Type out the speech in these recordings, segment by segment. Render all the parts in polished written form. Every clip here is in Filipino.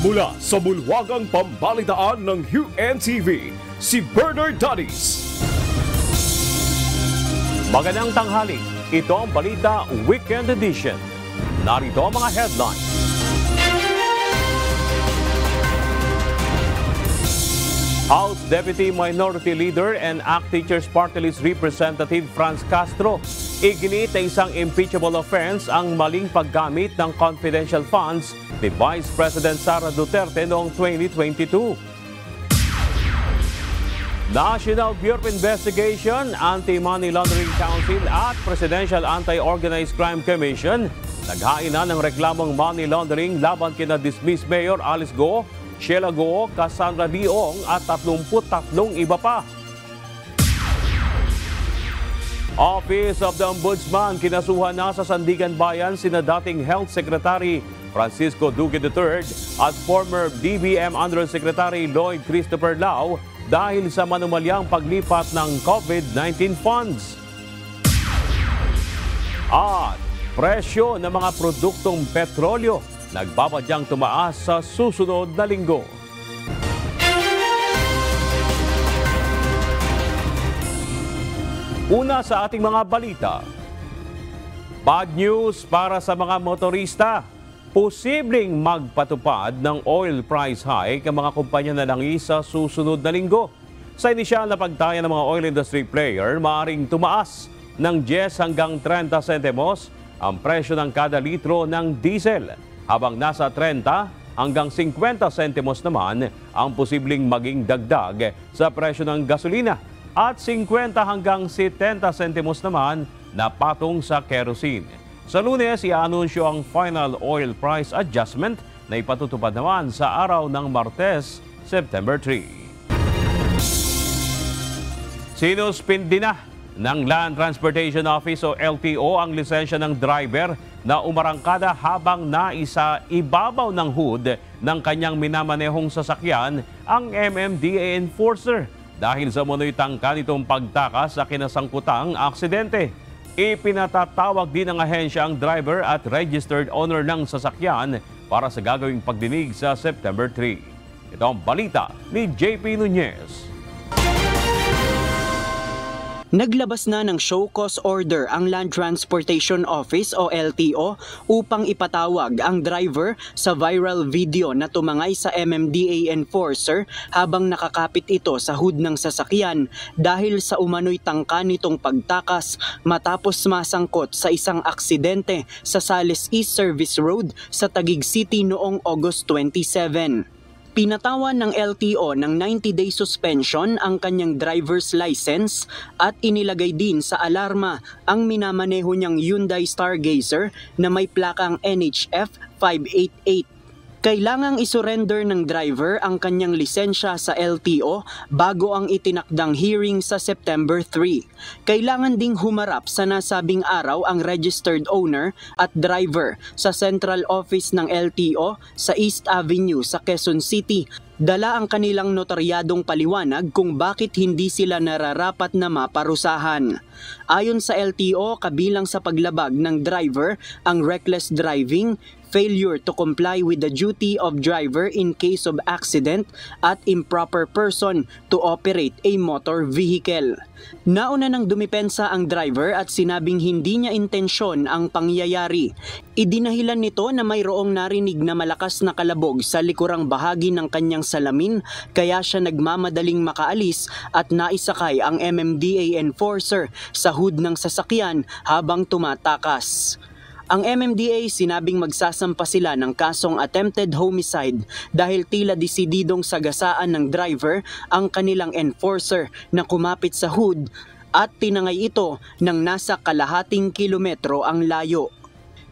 Mula sa bulwagang pambalitaan ng UNTV, si Bernard Dadis. Magandang tanghali, ito ang Balita Weekend Edition. Narito ang mga headlines. House Deputy Minority Leader and ACT Teachers Party List Representative Franz Castro, iginit na isang impeachable offense ang maling paggamit ng confidential funds ni Vice President Sara Duterte noong 2022. National Bureau of Investigation, Anti-Money Laundering Council at Presidential Anti-Organized Crime Commission naghain na ng reklamong money laundering laban kina dismissed Mayor Alice Go, Sheila Go, Cassandra Leong at 33 iba pa. Office of the Ombudsman kinasuhan na sa Sandigan Bayan sina dating Health Secretary Francisco Duque III at former DBM Undersecretary Lloyd Christopher Lau dahil sa manumalyang paglipat ng COVID-19 funds. At presyo ng mga produktong petrolyo nagbabadyang tumaas sa susunod na linggo. Una sa ating mga balita. Bad news para sa mga motorista. Posibleng magpatupad ng oil price hike ang mga kumpanya na langis sa susunod na linggo. Sa inisyal na pagtaya ng mga oil industry player, maaaring tumaas ng 10 hanggang 30 sentimos ang presyo ng kada litro ng diesel, habang nasa 30 hanggang 50 sentimos naman ang posibleng maging dagdag sa presyo ng gasolina at 50 hanggang 70 sentimos naman na patong sa kerosene. Sa Lunes, i-anunsyo ang final oil price adjustment na ipatutupad naman sa araw ng Martes, September 3. Sinuspindi na ng Land Transportation Office o LTO ang lisensya ng driver na umarangkada habang naisa ibabaw ng hood ng kanyang minamanehong sasakyan ang MMDA enforcer dahil sa munoy tangka nitong pagtakas sa kinasangkutang aksidente. Ipinatatawag din ng ahensya ang driver at registered owner ng sasakyan para sa gagawing pagdinig sa September 3. Ito ang balita ni JP Nunez. Naglabas na ng show cause order ang Land Transportation Office o LTO upang ipatawag ang driver sa viral video na tumangay sa MMDA enforcer habang nakakapit ito sa hood ng sasakyan dahil sa umano'y tangka nitong pagtakas matapos masangkot sa isang aksidente sa Sales East Service Road sa Taguig City noong August 27. Pinatawan ng LTO ng 90-day suspension ang kanyang driver's license at inilagay din sa alarma ang minamaneho niyang Hyundai Stargazer na may plakang NHF 588. Kailangang isurrender ng driver ang kanyang lisensya sa LTO bago ang itinakdang hearing sa September 3. Kailangan ding humarap sa nasabing araw ang registered owner at driver sa central office ng LTO sa East Avenue sa Quezon City. Dala ang kanilang notaryadong paliwanag kung bakit hindi sila nararapat na maparusahan. Ayon sa LTO, kabilang sa paglabag ng driver ang reckless driving, failure to comply with the duty of driver in case of accident at improper person to operate a motor vehicle. Nauna nang dumipensa ang driver at sinabing hindi niya intensyon ang pangyayari. Idinahilan nito na mayroong narinig na malakas na kalabog sa likurang bahagi ng kanyang salamin kaya siya nagmamadaling makaalis at naisakay ang MMDA enforcer sa hood ng sasakyan habang tumatakas. Ang MMDA sinabing magsasampa sila ng kasong attempted homicide dahil tila desididong sagasaan ng driver ang kanilang enforcer na kumapit sa hood at tinangay ito ng nasa kalahating kilometro ang layo.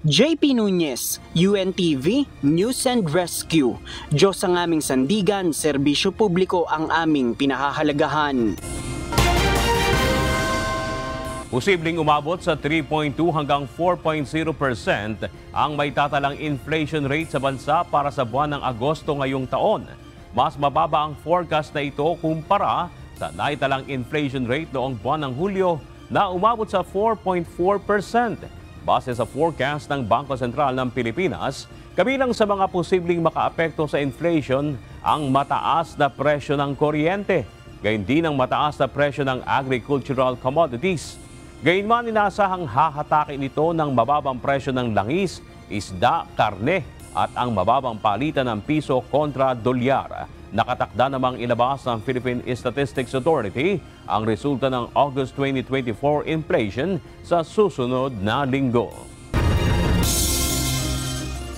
JP Nunez, UNTV, News and Rescue. Diyos ang aming sandigan, serbisyo publiko ang aming pinahahalagahan. Posibleng umabot sa 3.2 hanggang 4.0% ang may tatalang inflation rate sa bansa para sa buwan ng Agosto ngayong taon. Mas mababa ang forecast na ito kumpara sa naitalang inflation rate noong buwan ng Hulyo na umabot sa 4.4%. Base sa forecast ng Bangko Sentral ng Pilipinas, Kabilang sa mga posibleng makaapekto sa inflation ang mataas na presyo ng kuryente, gayon din ang mataas na presyo ng agricultural commodities. Gayunman, inasahang hahatakin ito ng mababang presyo ng langis, isda, karne at ang mababang palitan ng piso kontra dolyar. Nakatakda namang ilabas ng Philippine Statistics Authority ang resulta ng August 2024 inflation sa susunod na linggo.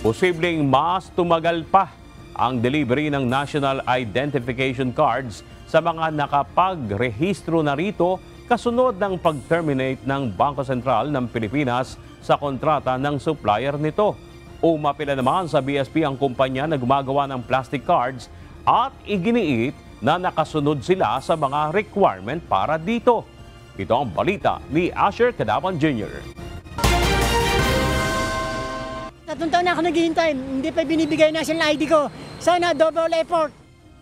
Posibleng mas tumagal pa ang delivery ng National Identification Cards sa mga nakapagrehistro na rito kasunod ng pag-terminate ng Bangko Sentral ng Pilipinas sa kontrata ng supplier nito. Umapila naman sa BSP ang kumpanya na gumagawa ng plastic cards at iginiit na nakasunod sila sa mga requirement para dito. Ito ang balita ni Asher Cadapan Jr. Tatlong taon na ako naghihintay, hindi pa binibigay national ID ko. Sana double effort.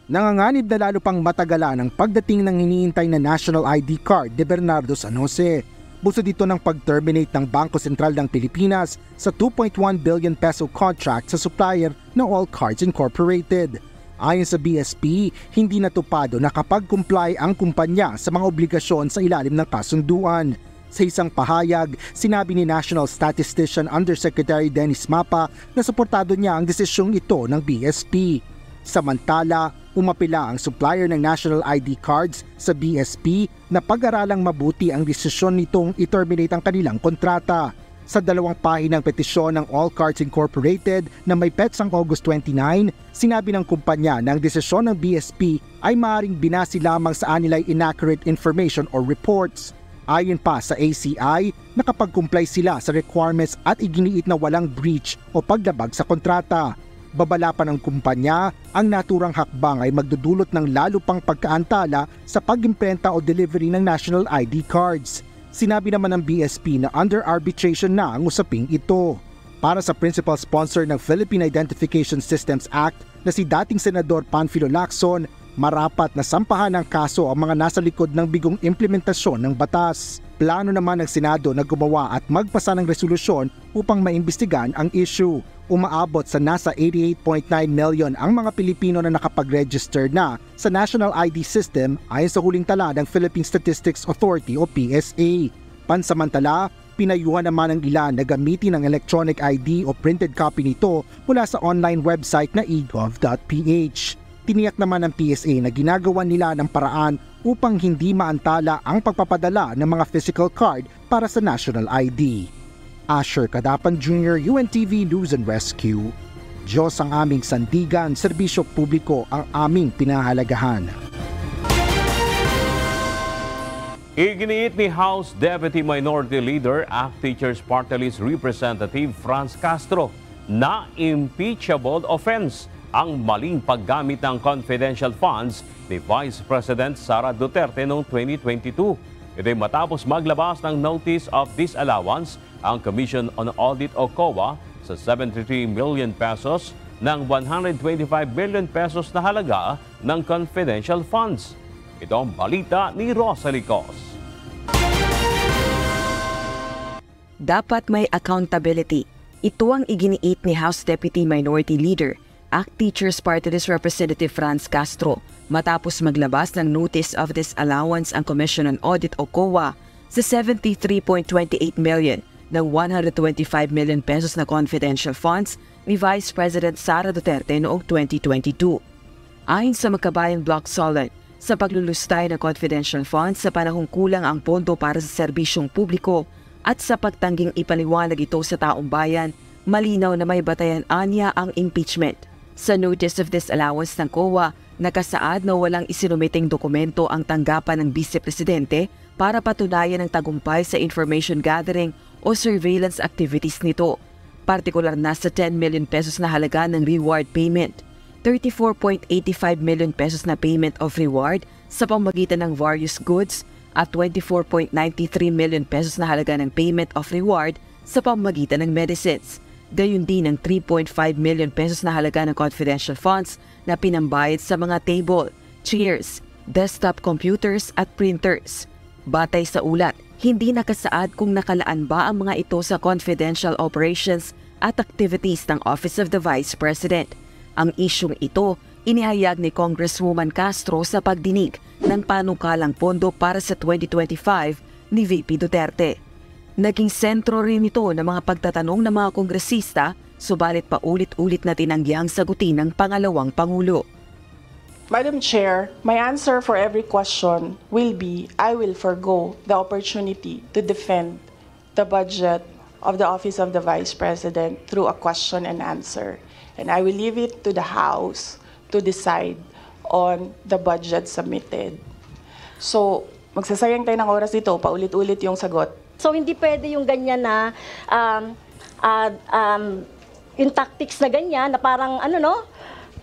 Nanganganib na lalo pang matagalan ang pagdating ng hinihintay na national ID card ni Bernardo San Jose. Buso dito ng pag-terminate ng Bangko Sentral ng Pilipinas sa 2.1 billion peso contract sa supplier ng All Cards Incorporated. Ayon sa BSP, hindi natupado na kapag-comply ang kumpanya sa mga obligasyon sa ilalim ng kasunduan. Sa isang pahayag, sinabi ni National Statistician Undersecretary Dennis Mapa na suportado niya ang desisyong ito ng BSP. Samantala, umapila ang supplier ng national ID cards sa BSP na pag-aralang mabuti ang desisyon nitong i-terminate ang kanilang kontrata. Sa 2 pahinang petisyon ng All Cards Incorporated na may petsang August 29, sinabi ng kumpanya na ang desisyon ng BSP ay maaaring binasi lamang sa anilay inaccurate information or reports. Ayon pa sa ACI, nakapag-comply sila sa requirements at iginiit na walang breach o paglabag sa kontrata. Babala pa ng kumpanya, ang naturang hakbang ay magdudulot ng lalo pang pagkaantala sa pag-imprenta o delivery ng national ID cards. Sinabi naman ng BSP na under arbitration na ang usaping ito. Para sa principal sponsor ng Philippine Identification Systems Act na si dating Senador Panfilo Lacson, marapat na sampahan ng kaso ang mga nasa likod ng bigong implementasyon ng batas. Plano naman ng Senado na gumawa at magpasa ng resolusyon upang maimbestigan ang issue. Umaabot sa nasa 88.9 million ang mga Pilipino na nakapag-register na sa National ID System ayon sa huling tala ng Philippine Statistics Authority o PSA. Pansamantala, pinayuhan naman ang ilan na gamitin ang electronic ID o printed copy nito mula sa online website na egov.ph. Tiniyak naman ng PSA na ginagawa nila ng paraan upang hindi maantala ang pagpapadala ng mga physical card para sa national ID. Asher Cadapan Jr., UNTV News and Rescue. Diyos ang aming sandigan, serbisyo publiko ang aming pinahalagahan. Iginiit ni House Deputy Minority Leader, ACT Teachers Party List Representative Franz Castro na impeachable offense ang maling paggamit ng confidential funds ni Vice President Sara Duterte noong 2022. Ito'y matapos maglabas ng Notice of Disallowance ang Commission on Audit o COA sa 73 million pesos ng 125 billion pesos na halaga ng confidential funds. Ito ang balita ni Rosalie Cos. Dapat may accountability. Ito ang iginiit ni House Deputy Minority Leader, ACT Teachers Party List Representative Franz Castro matapos maglabas ng Notice of Disallowance ang Commission on Audit o COA sa 73.28 million ng 125 million pesos na confidential funds ni Vice President Sara Duterte noong 2022. Ayon sa Magkabayang Block Solid, sa paglulustay ng confidential funds sa panahong kulang ang pondo para sa serbisyong publiko at sa pagtangging ipaliwanag ito sa taong bayan, malinaw na may batayan anya ang impeachment. Sa Notice of Disallowance ng COA, nakasaad na walang isinumiting dokumento ang tanggapan ng Vice Presidente para patunayan ang tagumpay sa information gathering o surveillance activities nito. Partikular na sa 10 million pesos na halaga ng reward payment, 34.85 million pesos na payment of reward sa pamamagitan ng various goods at 24.93 million pesos na halaga ng payment of reward sa pamamagitan ng medicines. Gayun din ang 3.5 million pesos na halaga ng confidential funds na pinambayad sa mga table, chairs, desktop computers at printers. Batay sa ulat, hindi nakasaad kung nakalaan ba ang mga ito sa confidential operations at activities ng Office of the Vice President. Ang isyung ito inihayag ni Congresswoman Castro sa pagdinig ng panukalang pondo para sa 2025 ni VP Duterte. Naging sentro rin ito ng mga pagtatanong ng mga kongresista, subalit paulit-ulit na tinanggihang sagutin ng pangalawang Pangulo. Madam Chair, my answer for every question will be I will forgo the opportunity to defend the budget of the Office of the Vice President through a question and answer. And I will leave it to the House to decide on the budget submitted. So, magsasayang tayo ng oras dito, paulit-ulit yung sagot. So, hindi pwede yung ganyan na yung tactics na ganyan, na parang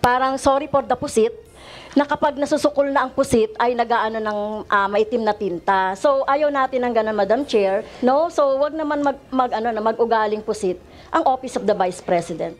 parang sorry for the pusit, na kapag nasusukol na ang pusit ay nagaano ng maitim na tinta. So ayaw natin ng ganun, Madam Chair, no? So wag naman mag-ugaling pusit ang Office of the Vice President.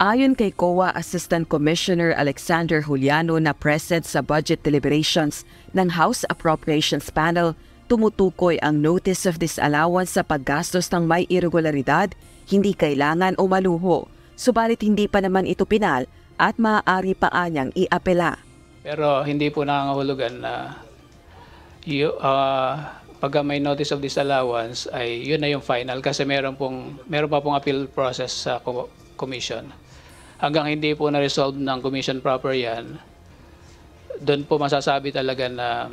Ayon kay COA Assistant Commissioner Alexander Juliano na present sa budget deliberations ng House Appropriations Panel, tumutukoy ang notice of disallowance sa paggastos ng may irregularidad, hindi kailangan o maluho. Subalit hindi pa naman ito pinal at maaari pa anyang iapela. Pero hindi po nangangahulugan na pag may notice of disallowance ay yun na yung final kasi meron pa pong appeal process sa commission. Hanggang hindi po na-resolve ng commission proper yan, doon po masasabi talaga na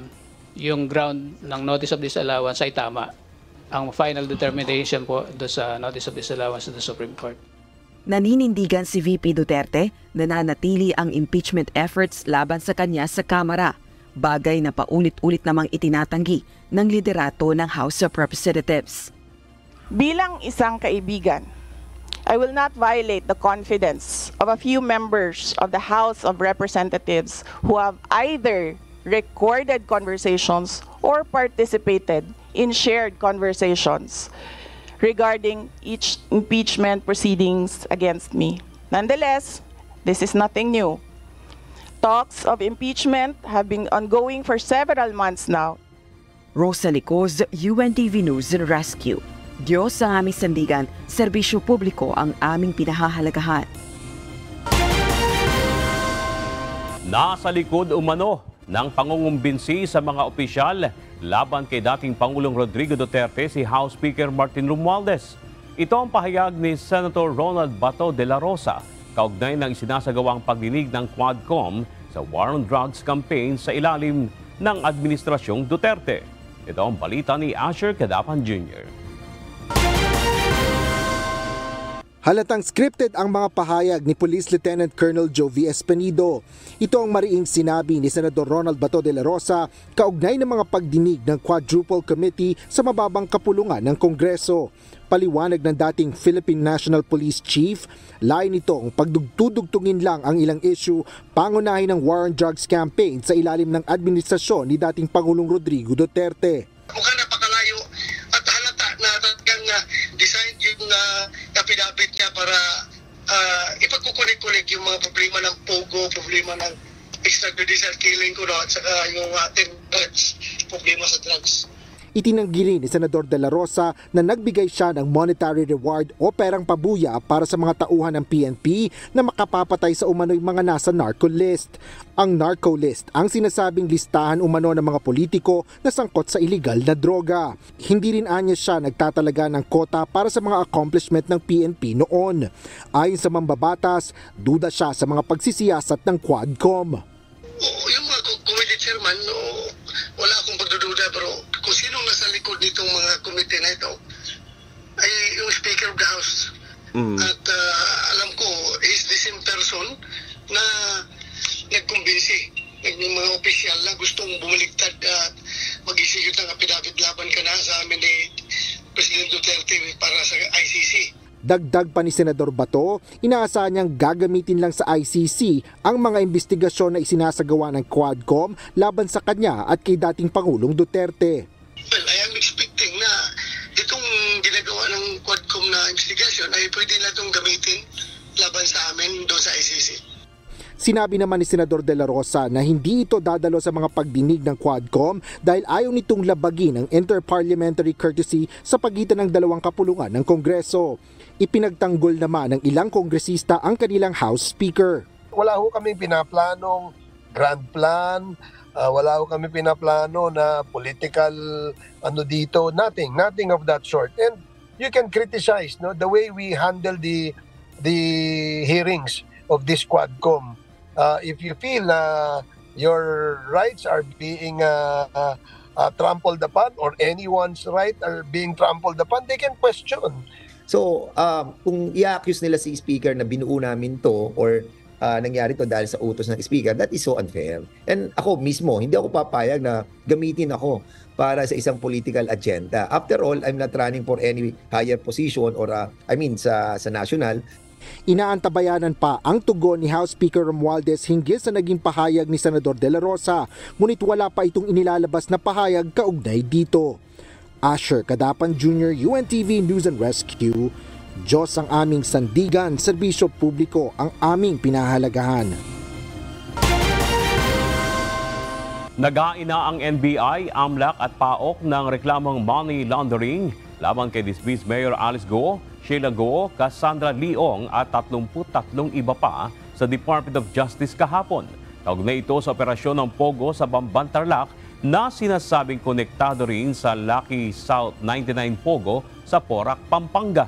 yung ground ng notice of disallowance ay tama. Ang final determination po doon sa notice of disallowance sa Supreme Court. Naninindigan si VP Duterte na nanatili ang impeachment efforts laban sa kanya sa Kamara, bagay na paulit-ulit namang itinatanggi ng liderato ng House of Representatives. Bilang isang kaibigan, I will not violate the confidence of a few members of the House of Representatives who have either recorded conversations or participated in shared conversations regarding each impeachment proceedings against me. Nonetheless, this is nothing new. Talks of impeachment have been ongoing for several months now. Rosa Licoz, UNTV News and Rescue. Diyos sa aming sandigan, serbisyo publiko ang aming pinahahalagahan. Nasa likod umano ng pangungumbinsi sa mga opisyal laban kay dating Pangulong Rodrigo Duterte si House Speaker Martin Romualdez. Ito ang pahayag ni Senator Ronald Bato de la Rosa kaugnay ng isinasagawang pagdinig ng Quadcom sa War on Drugs campaign sa ilalim ng Administrasyong Duterte. Ito ang balita ni Asher Cadapan Jr. Halatang scripted ang mga pahayag ni Police Lieutenant Colonel Jovi Espinido. Ito ang mariing sinabi ni Senador Ronald Bato de la Rosa kaugnay ng mga pagdinig ng Quadruple Committee sa mababang kapulungan ng Kongreso. Paliwanag ng dating Philippine National Police Chief, lain nitong pagdugtudugtungin lang ang ilang issue pangunahin ng War on Drugs campaign sa ilalim ng administrasyon ni dating Pangulong Rodrigo Duterte. Mukhang napakalayo at halata na talagang design yung affidavit niya para ipagkukunik-kunik yung mga problema ng POGO, problema ng extrajudicial killing ko at saka yung ating drugs, problema sa drugs. Itinanggi rin ni Senador de la Rosa na nagbigay siya ng monetary reward o perang pabuya para sa mga tauhan ng PNP na makapapatay sa umano'y mga nasa narco list. Ang narco list ang sinasabing listahan umano ng mga politiko na sangkot sa iligal na droga. Hindi rin anya siya nagtatalaga ng kota para sa mga accomplishment ng PNP noon. Ayon sa mambabatas, duda siya sa mga pagsisiyasat ng Quadcom. Yung mga committee chairman, wala akong pagdududa, pero kung sinong nasa likod nitong mga committee na ito ay yung Speaker of the House. At alam ko, he's the same person na nagkumbinsi yung mga opisyal na gustong bumaligtad at mag-isigit ng affidavit laban ka na sa amin ni President Duterte para sa ICC. Dagdag pa ni Senador Bato, inaasahan niyang gagamitin lang sa ICC ang mga investigasyon na isinasagawa ng Quadcom laban sa kanya at kay dating Pangulong Duterte. Well, I am expecting na itong ginagawa ng Quadcom na investigasyon ay pwede na itong gamitin laban sa amin doon sa ICC. Sinabi naman ni Senador De La Rosa na hindi ito dadalo sa mga pagdinig ng Quadcom dahil ayaw nitong labagin ang interparliamentary courtesy sa pagitan ng dalawang kapulungan ng Kongreso. Ipinagtanggol naman ng ilang kongresista ang kanilang House Speaker. Wala ho kami pinaplanong grand plan, wala ho kami pinaplano na political dito, nothing of that sort. And you can criticize the way we handle the hearings of this Quadcom. If you feel your rights are being trampled upon or anyone's right are being trampled upon, they can question. So, kung i-accuse nila si Speaker na binuo namin to or nangyari to dahil sa utos ng Speaker, that is so unfair. And ako mismo, hindi ako papayag na gamitin ako para sa isang political agenda. After all, I'm not running for any higher position or sa national. Inaantabayanan pa ang tugon ni House Speaker Romualdez hinggil sa naging pahayag ni Senador De La Rosa, ngunit wala pa itong inilalabas na pahayag kaugnay dito. Asher Cadapan Jr., UNTV News and Rescue. Diyos ang aming sandigan, serbisyo publiko ang aming pinahalagahan. Nagaina ang NBI, AMLAC at PAOK ng reklamong money laundering laban kay dismissed Mayor Alice Go, Sheila Go, Cassandra Leong at 33 iba pa sa Department of Justice kahapon. Kaugnay ito sa operasyon ng Pogo sa Bamban, Tarlac na sinasabing konektado rin sa Lucky South 99 Pogo sa Porac, Pampanga.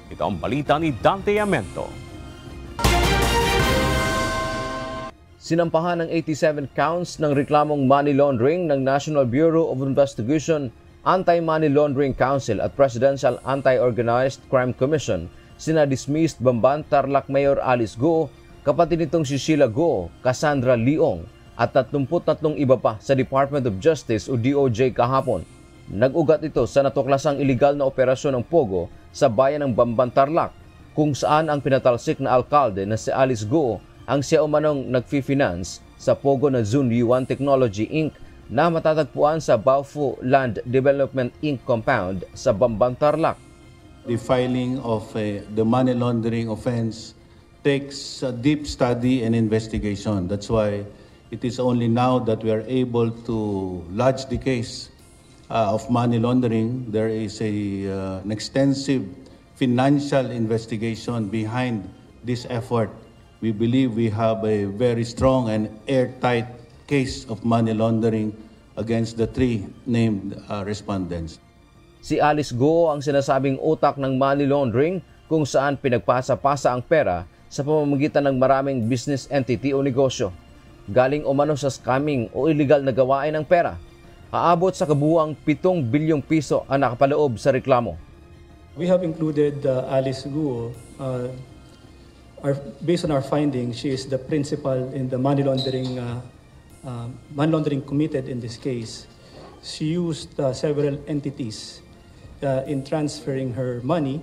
Ito ang balita ni Dante Amento. Sinampahan ng 87 counts ng reklamong money laundering ng National Bureau of Investigation, Anti-Money Laundering Council at Presidential Anti-Organized Crime Commission sina dismissed Bamban, Tarlac Mayor Alice Go, kapatid nitong si Sheila Go, Cassandra Leong at 33 iba pa sa Department of Justice o DOJ kahapon. Nag-ugat ito sa natuklasang iligal na operasyon ng Pogo sa bayan ng Bamban, Tarlac, kung saan ang pinatalsik na alkalde na si Alice Go ang siya umanong nag-finance sa Pogo na Zone U1 Technology Inc. na matatagpuan sa Baofu Land Development Inc. compound sa Bamban, Tarlac. The filing of the money laundering offense takes a deep study and investigation. That's why it is only now that we are able to lodge the case of money laundering. There is an extensive financial investigation behind this effort. We believe we have a very strong and airtight case of money laundering against the three named respondents. Si Alice Go ang sinasabing utak ng money laundering kung saan pinagpasa-pasa ang pera sa pamamagitan ng maraming business entity o negosyo. Galing umano sa scamming o illegal na gawain ng pera. Aabot sa kabuuang 7 bilyong piso ang nakapaloob sa reklamo. We have included Alice Guo. Based on our findings, she is the principal in the money laundering committed in this case. She used several entities in transferring her money.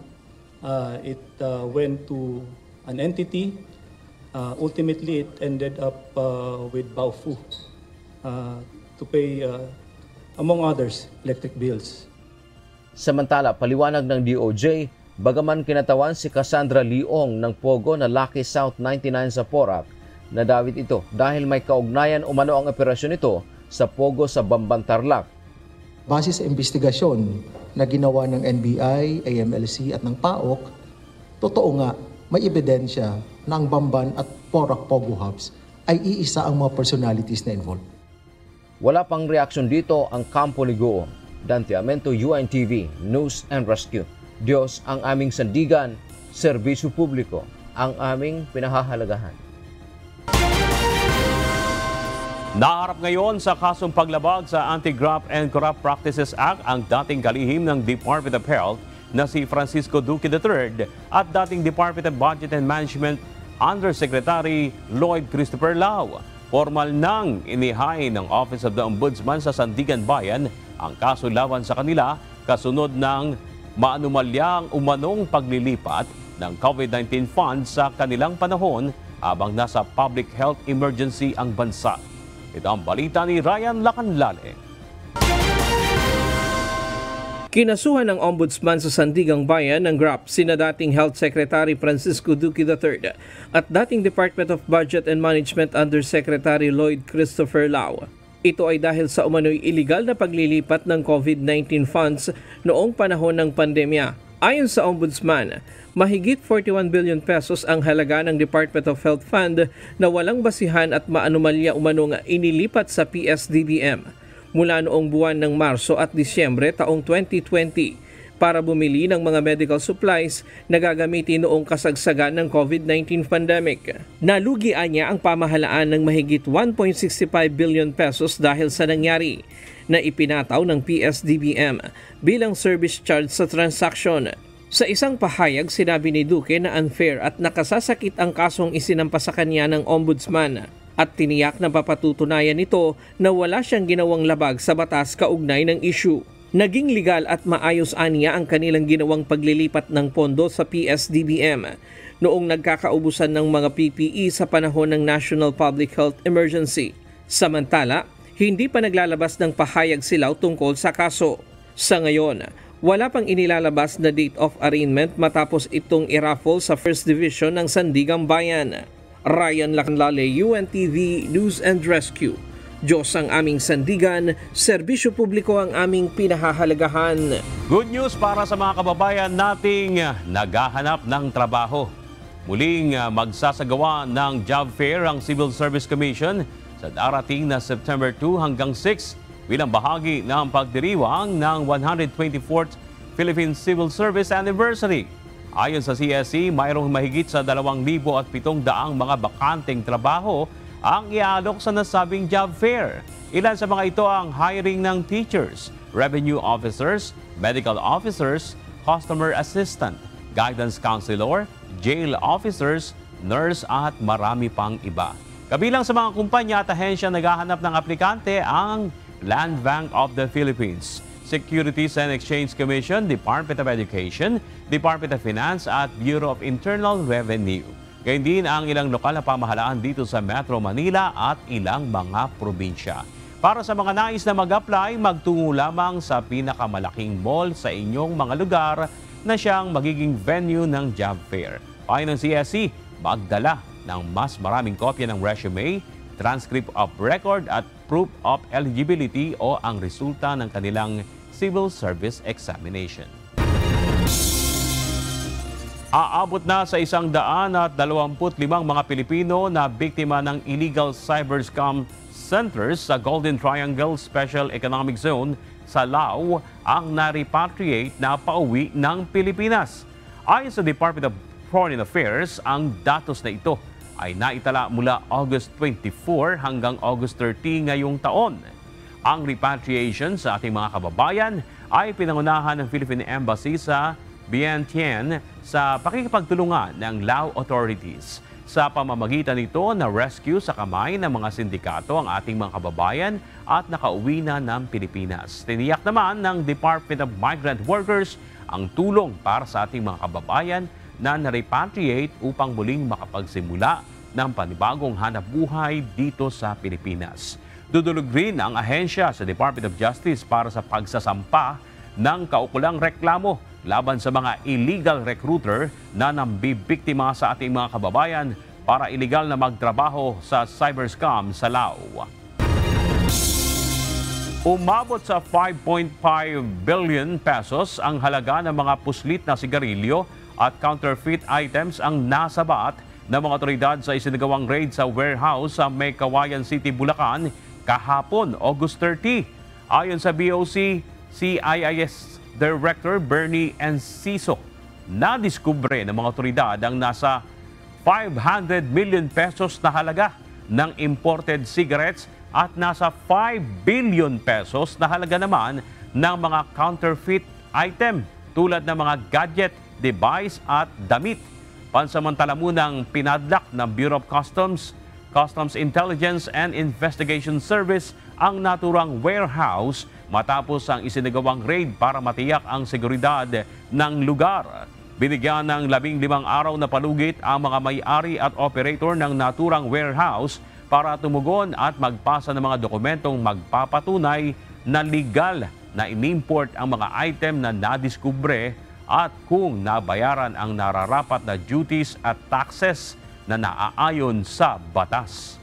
It went to an entity. Ultimately, it ended up with Baofu to pay, among others, electric bills. Samantala, paliwanag ng DOJ, bagaman kinatawan si Cassandra Leong ng Pogo na Lucky South 99 sa Porac, nadawit ito dahil may kaugnayan umano ang operasyon nito sa Pogo sa Bamban, Tarlac. Base sa investigasyon na ginawa ng NBI, AMLC at ng PAOK, totoo nga may ebidensya na ang Bamban at Porac Pogo Hubs ay iisa ang mga personalities na involved. Wala pang reaksyon dito ang kampo ni Go. Dante Amento, UNTV, News and Rescue. Diyos ang aming sandigan, serbisyo publiko ang aming pinahahalagahan. Naharap ngayon sa kasong paglabag sa Anti-Graft and Corrupt Practices Act ang dating kalihim ng Department of Health na si Francisco Duque III at dating Department of Budget and Management Undersecretary Lloyd Christopher Lau. Formal nang inihain ng Office of the Ombudsman sa Sandigan Bayan ang kaso laban sa kanila kasunod ng maanumalyang umanong paglilipat ng COVID-19 funds sa kanilang panahon habang nasa public health emergency ang bansa. Ito ang balita ni Ryan Lacanlale. Kinasuhan ng Ombudsman sa Sandigang Bayan ng GRAP sina dating Health Secretary Francisco Duque III at dating Department of Budget and Management Undersecretary Lloyd Christopher Lau. Ito ay dahil sa umano'y iligal na paglilipat ng COVID-19 funds noong panahon ng pandemya. Ayon sa Ombudsman, mahigit 41 billion pesos ang halaga ng Department of Health Fund na walang basihan at maanumalya umanong inilipat sa PSDBM mula noong buwan ng Marso at Disyembre taong 2020 para bumili ng mga medical supplies na gagamitin noong kasagsagan ng COVID-19 pandemic. Nalugian niya ang pamahalaan ng mahigit 1.65 billion pesos dahil sa nangyari na ipinataw ng PSDBM bilang service charge sa transaksyon. Sa isang pahayag, sinabi ni Duque na unfair at nakasasakit ang kasong isinampa sa kanya ng Ombudsman at tiniyak na papatutunayan nito na wala siyang ginawang labag sa batas kaugnay ng issue. Naging legal at maayos aniya ang kanilang ginawang paglilipat ng pondo sa PSDBM noong nagkakaubusan ng mga PPE sa panahon ng National Public Health Emergency. Samantala, hindi pa naglalabas ng pahayag sila tungkol sa kaso. Sa ngayon, wala pang inilalabas na date of arraignment matapos itong iraffle sa First Division ng Sandigang Bayan. Ryan Lacandale, UNTV News and Rescue. Diyos ang aming sandigan, serbisyo publiko ang aming pinahahalagahan. Good news para sa mga kababayan nating naghahanap ng trabaho. Muling magsasagawa ng job fair ang Civil Service Commission sa darating na September 2 hanggang 6 bilang bahagi ng pagdiriwang ng 124th Philippine Civil Service Anniversary. Ayon sa CSC, mayroong mahigit sa 2,700 mga bakanteng trabaho ang iaalok sa nasabing job fair. Ilan sa mga ito ang hiring ng teachers, revenue officers, medical officers, customer assistant, guidance counselor, jail officers, nurse at marami pang iba. Kabilang sa mga kumpanya at ahensya naghahanap ng aplikante ang Land Bank of the Philippines, Securities and Exchange Commission, Department of Education, Department of Finance at Bureau of Internal Revenue. Gayun din ang ilang lokal na pamahalaan dito sa Metro Manila at ilang mga probinsya. Para sa mga nais na mag-apply, magtungo lamang sa pinakamalaking mall sa inyong mga lugar na siyang magiging venue ng job fair. Ayon ng CSC, magdala ng mas maraming kopya ng resume, transcript of record at proof of eligibility o ang resulta ng kanilang civil service examination. Aabot na sa 125 mga Pilipino na biktima ng illegal cyber scam centers sa Golden Triangle Special Economic Zone sa Lao ang na-repatriate na pauwi ng Pilipinas. Ayon sa Department of Foreign Affairs, ang datos na ito ay naitala mula August 24 hanggang August 30 ngayong taon. Ang repatriation sa ating mga kababayan ay pinangunahan ng Philippine Embassy sa Vientiane sa pakikipagtulungan ng Lao authorities. Sa pamamagitan nito na rescue sa kamay ng mga sindikato ang ating mga kababayan at nakauwi na ng Pilipinas. Tiniyak naman ng Department of Migrant Workers ang tulong para sa ating mga kababayan na na-repatriate upang muling makapagsimula ng panibagong hanapbuhay dito sa Pilipinas. Dudulog rin ang ahensya sa Department of Justice para sa pagsasampa ng kaukulang reklamo laban sa mga illegal recruiter na nambibiktima sa ating mga kababayan para illegal na magtrabaho sa cyber scam sa Lao. Umabot sa 5.5 billion pesos ang halaga ng mga puslit na sigarilyo at counterfeit items ang nasabat ng mga otoridad sa isinagawang raid sa warehouse sa May Kawayan City, Bulacan kahapon, August 30. Ayon sa BOC, CIIS Director Bernie Enciso, nadiskubre ng mga otoridad ang nasa 500 million pesos na halaga ng imported cigarettes at nasa 5 billion pesos na halaga naman ng mga counterfeit item tulad ng mga gadget, device at damit. Pansamantala munang pinadlock ng Bureau of Customs, Customs Intelligence and Investigation Service ang naturang warehouse matapos ang isinagawang raid para matiyak ang seguridad ng lugar. Binigyan ng 15 araw na palugit ang mga may-ari at operator ng naturang warehouse para tumugon at magpasa ng mga dokumentong magpapatunay na legal na inimport ang mga item na nadiskubre at kung nabayaran ang nararapat na duties at taxes na naaayon sa batas.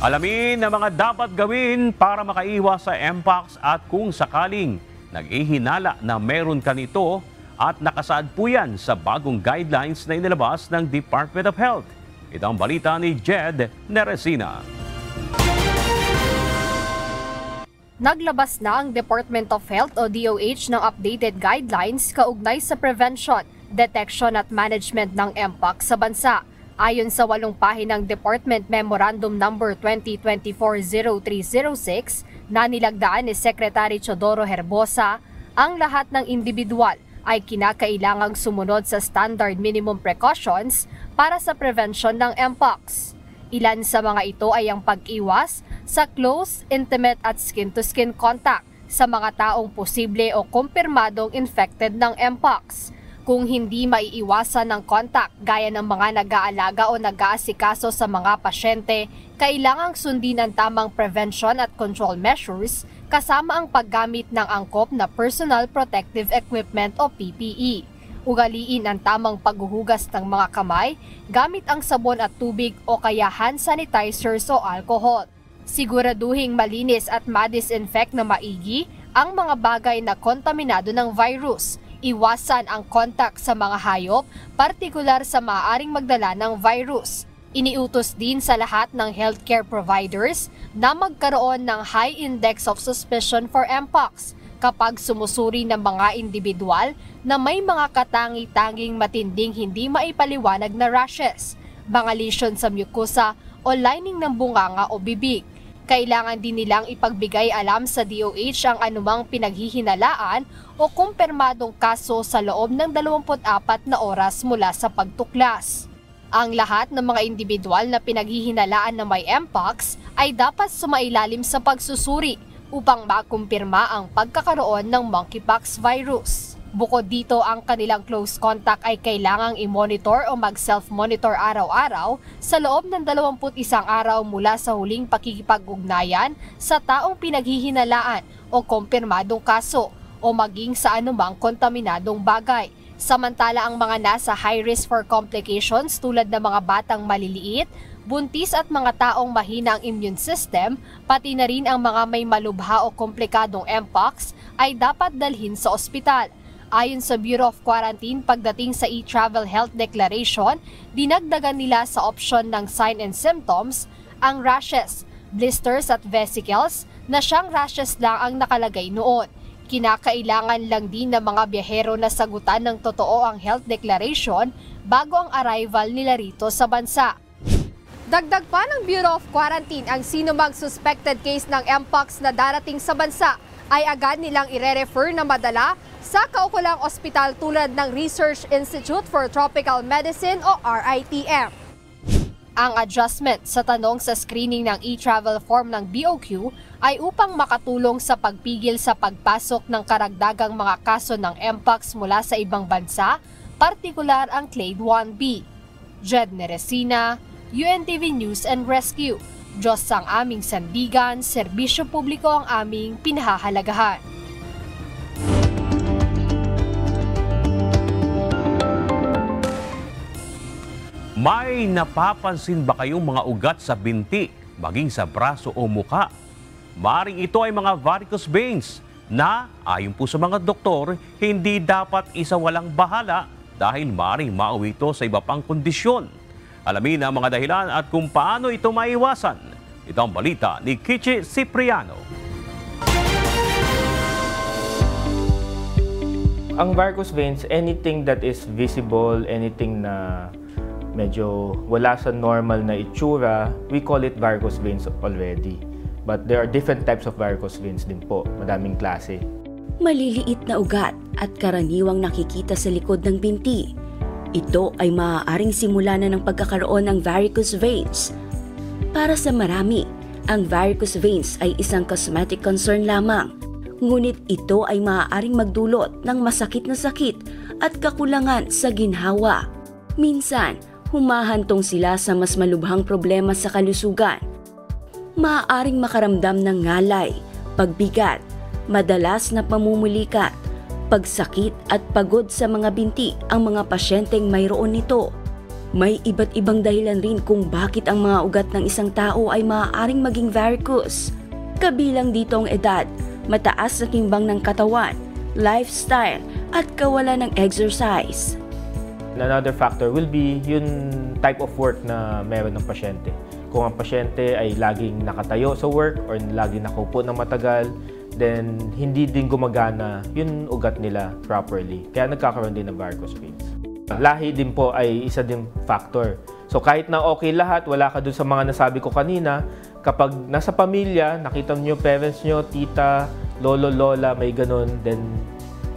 Alamin ang mga dapat gawin para makaiwas sa Mpox at kung sakaling nag-ihinala na meron ka nito at nakasaad po yan sa bagong guidelines na inilabas ng Department of Health. Ito ang balita ni Jed Neresina. Naglabas na ang Department of Health o DOH ng updated guidelines kaugnay sa prevention, detection at management ng Mpox sa bansa. Ayon sa 8 pahinang Department Memorandum No. 2024-0306 na nilagdaan ni Secretary Teodoro Herbosa, ang lahat ng individual ay kinakailangang sumunod sa standard minimum precautions para sa prevention ng Mpox. Ilan sa mga ito ay ang pag-iwas sa close, intimate at skin-to-skin contact sa mga taong posible o kumpirmadong infected ng Mpox. Kung hindi maiiwasan ng contact gaya ng mga nag-aalaga o nag-aasikaso sa mga pasyente, kailangang sundin ang tamang prevention at control measures kasama ang paggamit ng angkop na personal protective equipment o PPE. Ugaliin ang tamang paghuhugas ng mga kamay gamit ang sabon at tubig o kaya hand sanitizers o alcohol. Siguraduhing malinis at ma-disinfect na maigi ang mga bagay na kontaminado ng virus. Iwasan ang contact sa mga hayop, partikular sa maaaring magdala ng virus. Iniutos din sa lahat ng healthcare providers na magkaroon ng high index of suspicion for Mpox kapag sumusuri ng mga individual na may mga katangi-tanging matinding hindi maipaliwanag na rashes, mga lesion sa mucosa o lining ng bunganga o bibig. Kailangan din nilang ipagbigay alam sa DOH ang anumang pinaghihinalaan o kumpirmadong kaso sa loob ng 24 na oras mula sa pagtuklas. Ang lahat ng mga individual na pinaghihinalaan na may Mpox ay dapat sumailalim sa pagsusuri upang makumpirma ang pagkakaroon ng monkeypox virus. Bukod dito, ang kanilang close contact ay kailangang i-monitor o mag-self-monitor araw-araw sa loob ng 21 araw mula sa huling pakikipag-ugnayan sa taong pinaghihinalaan o kumpirmadong kaso o maging sa anumang kontaminadong bagay. Samantala, ang mga nasa high risk for complications tulad ng mga batang maliliit, buntis at mga taong mahina ang immune system, pati na rin ang mga may malubha o komplikadong Mpox ay dapat dalhin sa ospital. Ayon sa Bureau of Quarantine, pagdating sa e-travel health declaration, dinagdagan nila sa option ng sign and symptoms ang rashes, blisters at vesicles na siyang rashes lang ang nakalagay noon. Kinakailangan lang din ng mga biyahero na sagutan ng totoo ang health declaration bago ang arrival nila rito sa bansa. Dagdag pa ng Bureau of Quarantine, ang sino mang suspected case ng Mpox na darating sa bansa ay agad nilang ire-refer na madala sa kaukulang ospital tulad ng Research Institute for Tropical Medicine o RITM. Ang adjustment sa tanong sa screening ng e-travel form ng BOQ ay upang makatulong sa pagpigil sa pagpasok ng karagdagang mga kaso ng Mpox mula sa ibang bansa, partikular ang Clade 1B. Jed Neresina, UNTV News and Rescue. Diyos ang aming sandigan, serbisyo publiko ang aming pinahahalagahan. May napapansin ba kayong mga ugat sa binti, maging sa braso o muka? Maring ito ay mga varicose veins na, ayon po sa mga doktor, hindi dapat isawalang bahala dahil maring mauwi ito sa iba pang kondisyon. Alamin ang mga dahilan at kung paano ito maiwasan. Ito ang balita ni Kichi Cipriano. Ang varicose veins, anything that is visible, anything na medyo wala sa normal na itsura, we call it varicose veins already. But there are different types of varicose veins din po, madaming klase. Maliliit na ugat at karaniwang nakikita sa likod ng binti. Ito ay maaaring simula na ng pagkakaroon ng varicose veins. Para sa marami, ang varicose veins ay isang cosmetic concern lamang. Ngunit ito ay maaaring magdulot ng masakit na sakit at kakulangan sa ginhawa. Minsan, humahantong sila sa mas malubhang problema sa kalusugan. Maaaring makaramdam ng ngalay, pagbigat, madalas na pamumulikat, pagsakit at pagod sa mga binti ang mga pasyenteng mayroon nito. May iba't ibang dahilan rin kung bakit ang mga ugat ng isang tao ay maaaring maging varicose. Kabilang dito ang edad, mataas na timbang ng katawan, lifestyle at kawalan ng exercise. Another factor will be yung type of work na meron ng pasyente. Kung ang pasyente ay laging nakatayo sa work or laging nakaupo ng matagal, then hindi din gumagana yung ugat nila properly. Kaya nagkakaroon din ng varicose veins. Lahi din po ay isa din factor. So kahit na okay lahat, wala ka dun sa mga nasabi ko kanina, kapag nasa pamilya, nakita nyo parents nyo, tita, lolo, lola, may ganun, then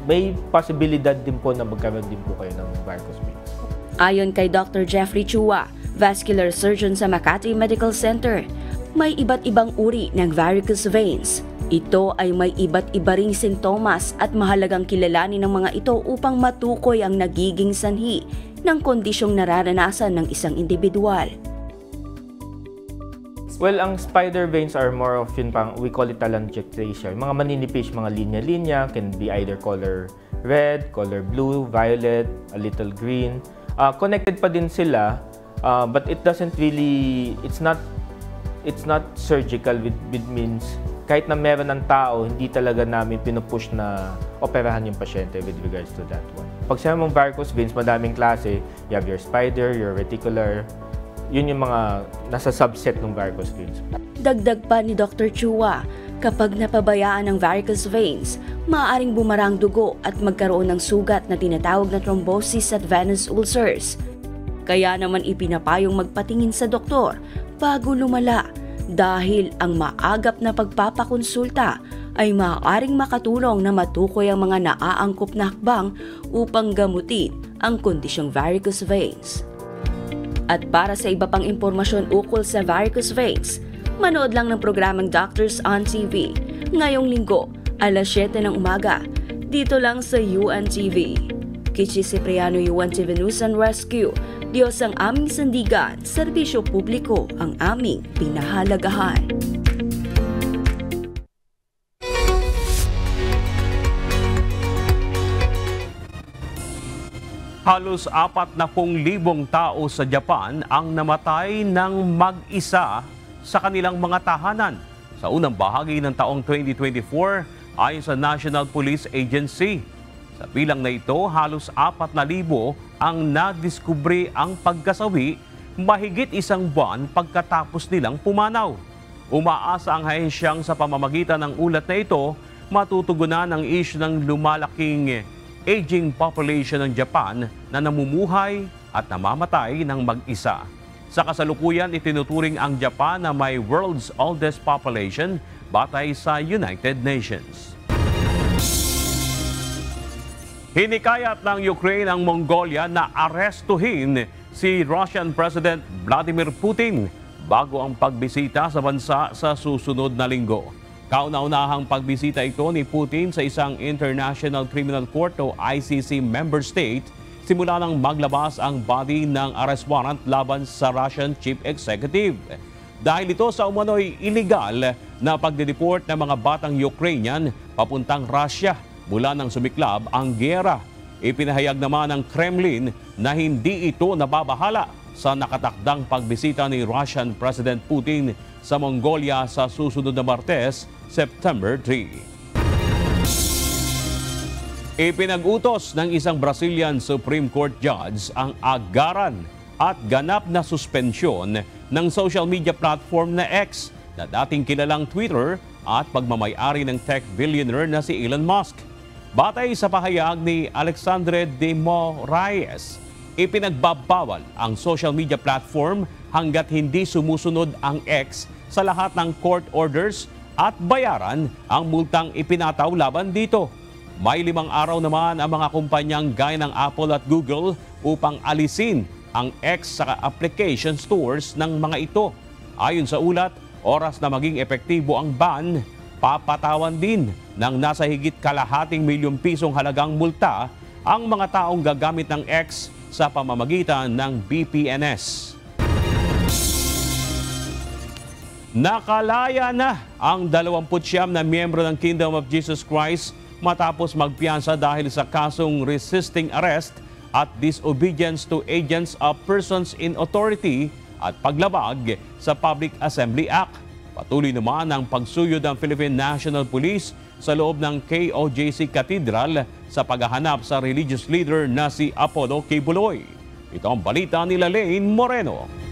may posibilidad din po na magkaroon din po kayo ng varicose veins. Ayon kay Dr. Jeffrey Chua, vascular surgeon sa Makati Medical Center, may iba't ibang uri ng varicose veins. Ito ay may iba't iba ring sintomas at mahalagang kilalanin ng mga ito upang matukoy ang nagiging sanhi ng kondisyong nararanasan ng isang individual. Well, ang spider veins are more of yun pang, we call it telangiectasia. Mga maninipis, mga linya-linya, can be either color red, color blue, violet, a little green. Connected pa din sila, but it doesn't really, it's not surgical, with means kahit na meron ng tao, hindi talaga namin pinupush na operahan yung pasyente with regards to that one. Pag sinabi mong varicose veins, madaming klase. You have your spider, your reticular. Yun yung mga nasa subset ng varicose veins. Dagdag pa ni Dr. Chua, kapag napabayaan ng varicose veins, maaaring bumarang dugo at magkaroon ng sugat na tinatawag na thrombosis at venous ulcers. Kaya naman ipinapayong magpatingin sa doktor bago lumala, dahil ang maagap na pagpapakonsulta ay maaaring makatulong na matukoy ang mga naaangkop na hakbang upang gamutin ang kondisyong varicose veins. At para sa iba pang impormasyon ukol sa varicose veins, manood lang ng programang Doctors on TV ngayong linggo, alas 7 ng umaga, dito lang sa UNTV. Kichi Cipriano, UNTV News and Rescue. Diyos ang aming sandigan, serbisyo publiko ang aming pinahalagahan. Halos 40,000 tao sa Japan ang namatay ng mag-isa sa kanilang mga tahanan sa unang bahagi ng taong 2024 ayon sa National Police Agency. Sa bilang na ito, halos 4,000 ang nadiskubre ang pagkasawi mahigit isang buwan pagkatapos nilang pumanaw. Umaasa ang ahensyang sa pamamagitan ng ulat na ito, matutugunan ang issue ng lumalaking aging population ng Japan na namumuhay at namamatay ng mag-isa. Sa kasalukuyan, itinuturing ang Japan na may world's oldest population batay sa United Nations. Hinikayat ng Ukraine ang Mongolia na arestuhin si Russian President Vladimir Putin bago ang pagbisita sa bansa sa susunod na linggo. Kauna-unahang pagbisita ito ni Putin sa isang International Criminal Court o ICC member state simula nang maglabas ang body ng arrest warrant laban sa Russian Chief Executive. Dahil ito sa umano'y illegal na pagdideport ng mga batang Ukrainian papuntang Russia mula nang sumiklab ang giyera. Ipinahayag naman ng Kremlin na hindi ito nababahala sa nakatakdang pagbisita ni Russian President Putin sa Mongolia sa susunod na Martes, September 3. Ipinag-utos ng isang Brazilian Supreme Court judge ang agaran at ganap na suspensyon ng social media platform na X na dating kilalang Twitter at pagmamay-ari ng tech billionaire na si Elon Musk. Batay sa pahayag ni Alexandre de Moraes, ipinagbabawal ang social media platform hanggat hindi sumusunod ang X sa lahat ng court orders at bayaran ang multang ipinataw laban dito. May 5 araw naman ang mga kumpanyang gaya ng Apple at Google upang alisin ang X sa application stores ng mga ito. Ayon sa ulat, oras na maging epektibo ang ban, papatawan din ng nasa higit ₱250 milyon halagang multa ang mga taong gagamit ng X sa pamamagitan ng BPNS. Nakalaya na ang 29 na miyembro ng Kingdom of Jesus Christ matapos magpiyansa dahil sa kasong resisting arrest at disobedience to agents of persons in authority at paglabag sa Public Assembly Act. Patuloy naman ang pagsuyod ng Philippine National Police sa loob ng KOJC Cathedral sa paghahanap sa religious leader na si Apollo Kibuloy. Ito ang balita ni Lane Moreno.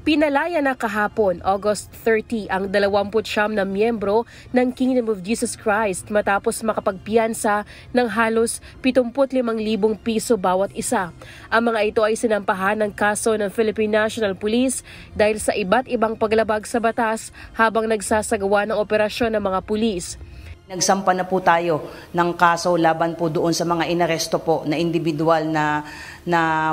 Pinalaya na kahapon, August 30, ang 29 na miyembro ng Kingdom of Jesus Christ matapos makapagpiyansa ng halos 75,000 piso bawat isa. Ang mga ito ay sinampahan ng kaso ng Philippine National Police dahil sa iba't ibang paglabag sa batas habang nagsasagawa ng operasyon ng mga pulis. Nagsampa na po tayo ng kaso laban po doon sa mga inaresto po na individual na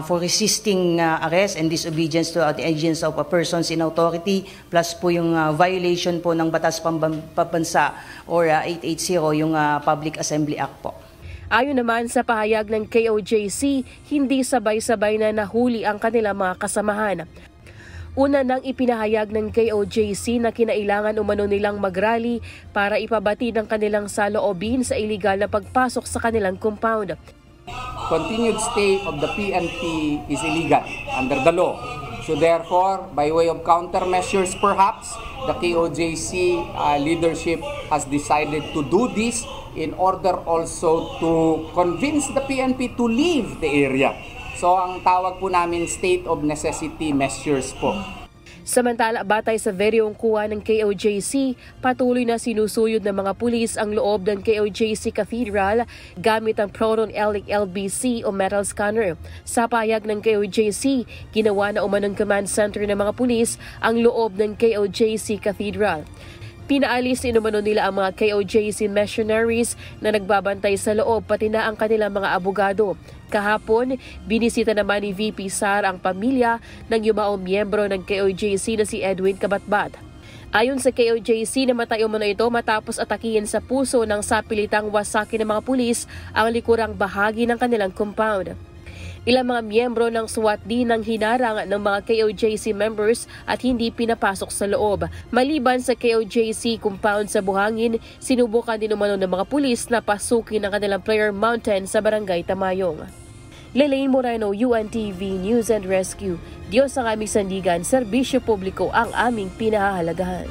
for resisting arrest and disobedience to the agents of persons in authority, plus po yung violation po ng Batas Pambansa or 880, yung Public Assembly Act po. Ayon naman sa pahayag ng KOJC, hindi sabay-sabay na nahuli ang kanilang mga kasamahan. Una nang ipinahayag ng KOJC na kinailangan umano nilang mag-rally para ipabati ng kanilang saloobin sa iligal na pagpasok sa kanilang compound. Continued stay of the PNP is illegal under the law. So therefore, by way of countermeasures perhaps, the KOJC leadership has decided to do this in order also to convince the PNP to leave the area. So ang tawag po namin state of necessity measures po. Samantala, batay sa videong kuha ng KOJC, patuloy na sinusuyod ng mga pulis ang loob ng KOJC Cathedral gamit ang Proton LBC o metal scanner. Sa pahayag ng KOJC, ginawa na umanong command center ng mga pulis ang loob ng KOJC Cathedral. Pinaalis inumano nila ang mga KOJC missionaries na nagbabantay sa loob pati na ang kanilang mga abogado. Kahapon, binisita naman ni VP Sara ang pamilya ng yumaong miyembro ng KOJC na si Edwin Kabatbat. Ayon sa KOJC, namatay umano ito matapos atakihin sa puso ng sapilitang wasaki ng mga pulis ang likurang bahagi ng kanilang compound. Ilang mga miyembro ng SWAT din ang hinarang ng mga KOJC members at hindi pinapasok sa loob. Maliban sa KOJC compound sa Buhangin, sinubukan din umano ng mga pulis na pasukin ang kanilang Prayer Mountain sa Barangay Tamayong. Lelaine Moreno, UNTV News and Rescue. Diyos ang aming sandigan, serbisyo publiko ang aming pinahahalagahan.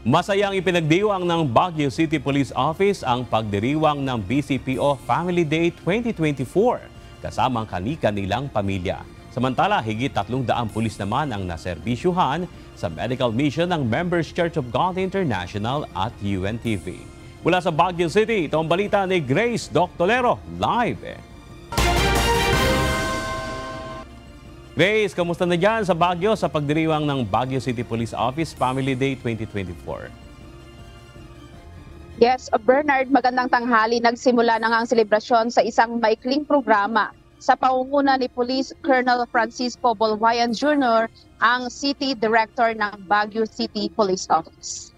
Masayang ipinagdiwang ng Baguio City Police Office ang pagdiriwang ng BCPO Family Day 2024 kasama ang kani-kanilang pamilya. Samantala, higit 300 pulis naman ang naserbisyuhan sa medical mission ng Members Church of God International at UNTV. Mula sa Baguio City, ito ang balita ni Grace Doctolero, live. Grace, kamusta na dyan sa Baguio sa pagdiriwang ng Baguio City Police Office Family Day 2024? Yes, Bernard, magandang tanghali. Nagsimula na nga ang selebrasyon sa isang maikling programa sa pangunguna ni Police Colonel Francisco Bolwayan Jr., ang City Director ng Baguio City Police Office.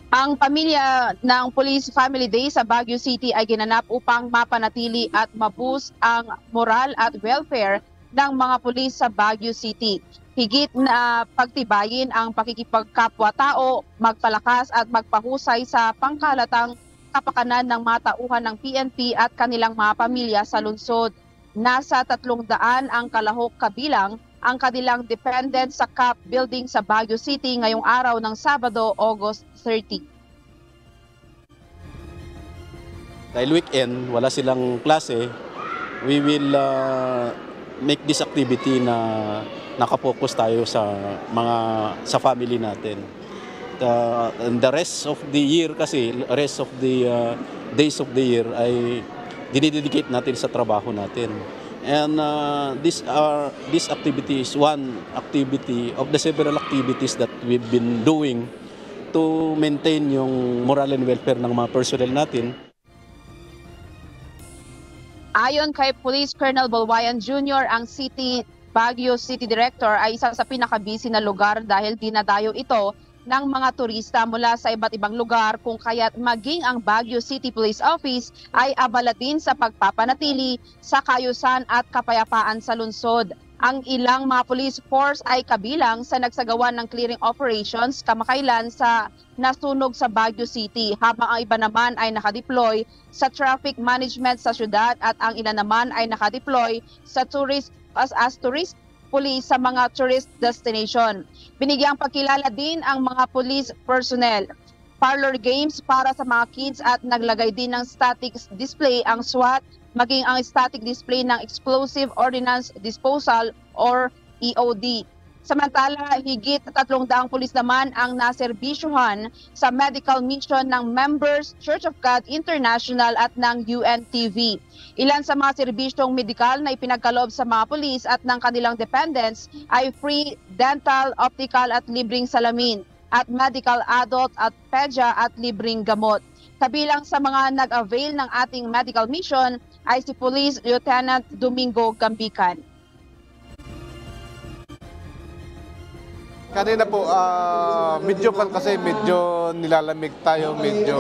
Ang pamilya ng Police Family Day sa Baguio City ay ginanap upang mapanatili at maboost ang moral at welfare ng mga pulis sa Baguio City. Higit na pagtibayin ang pakikipagkapwa-tao, magpalakas at magpahusay sa pangkalatang kapakanan ng mga tauhan ng PNP at kanilang mga pamilya sa lungsod. Nasa 300 ang kalahok kabilang ang kanilang dependent sa CAP building sa Baguio City ngayong araw ng Sabado, August 30. Dahil weekend, wala silang klase, we will make this activity na nakapokus tayo sa family natin. And the rest of the year kasi, rest of the days of the year ay dinidedicate natin sa trabaho natin. And this activity is one activity of the several activities that we've been doing to maintain yung moral and welfare ng mga personnel natin. Ayon kay Police Colonel Bolwayan Jr., ang City Baguio City Director ay isa sa pinaka-busy na lugar dahil dinadayo ito ng mga turista mula sa iba't ibang lugar kung kaya't maging ang Baguio City Police Office ay abala din sa pagpapanatili sa kaayusan at kapayapaan sa lungsod. Ang ilang mga police force ay kabilang sa nagsagawa ng clearing operations kamakailan sa nasunog sa Baguio City, habang ang iba naman ay nakadeploy sa traffic management sa syudad at ang ilan naman ay nakadeploy sa tourist police sa mga tourist destination. Binigyang pagkilala din ang mga police personnel. Parlor games para sa mga kids at naglagay din ng static display ang SWAT, maging ang static display ng Explosive Ordnance Disposal or EOD. Samantala, higit 300 pulis naman ang naserbisyuhan sa medical mission ng Members Church of God International at ng UNTV. Ilan sa mga serbisyong medikal na ipinagkaloob sa mga pulis at ng kanilang dependents ay free dental, optical at libreng salamin, at medical adult at pedya at libreng gamot. Kabilang sa mga nag-avail ng ating medical mission ay si Police Lieutenant Domingo Gambican. Kanina po, medyo nilalamig tayo, medyo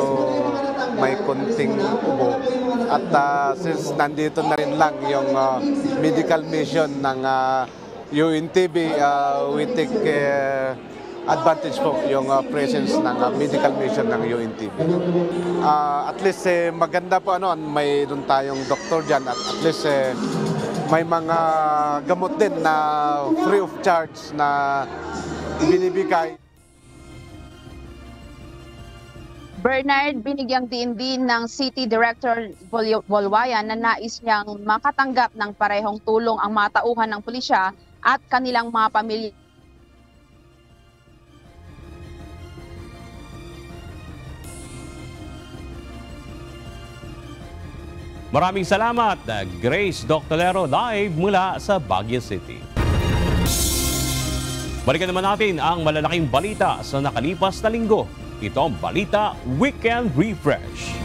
may konting ubo. At since nandito na rin lang yung medical mission ng UNTV, we take advantage po yung presence ng medical mission ng UNTV. At least maganda po, mayroon tayong doktor dyan at least may mga gamot din na free of charge na binibigay. Bernard, binigyang din ng City Director Bolwayan na nais niyang makatanggap ng parehong tulong ang mga tauhan ng pulisya at kanilang mga pamilya. Maraming salamat, Grace Doctolero, live mula sa Baguio City. Balikan naman natin ang malalaking balita sa nakalipas na linggo. Ito ang Balita Weekend Refresh.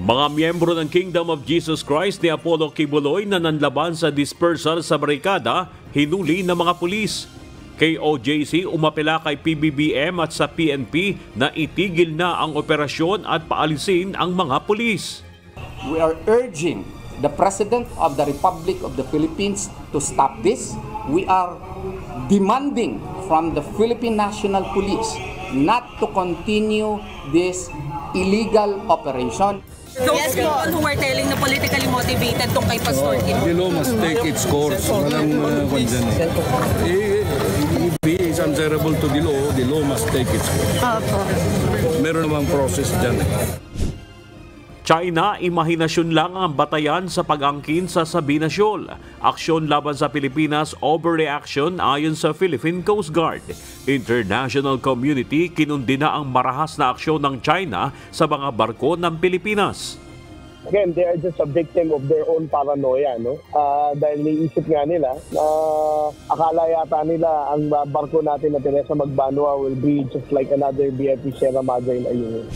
Mga miyembro ng Kingdom of Jesus Christ ni Apollo Kibuloy na nanlaban sa dispersal sa barikada, hinuli ng mga pulis. KOJC umapela kay PBBM at sa PNP na itigil na ang operasyon at paalisin ang mga pulis. We are urging the President of the Republic of the Philippines to stop this. We are demanding from the Philippine National Police not to continue this illegal operation. Those people who were telling na politically motivated tong kay Pastor Kim. The law must take its course. Walang kwan dyan eh. If he is answerable to the law must take its course. Meron namang process dyan eh. China, imahinasyon lang ang batayan sa pag-angkin sa Sabina Shoal. Aksyon laban sa Pilipinas, overreaction ayon sa Philippine Coast Guard. International community kinundi na ang marahas na aksyon ng China sa mga barko ng Pilipinas. Again, they are just a victim of their own paranoia, no? Dahil niisip nga nila na akala yata nila ang barko natin na Teresa Magbanua will be just like another BFP Sierra Madre in Ayungin.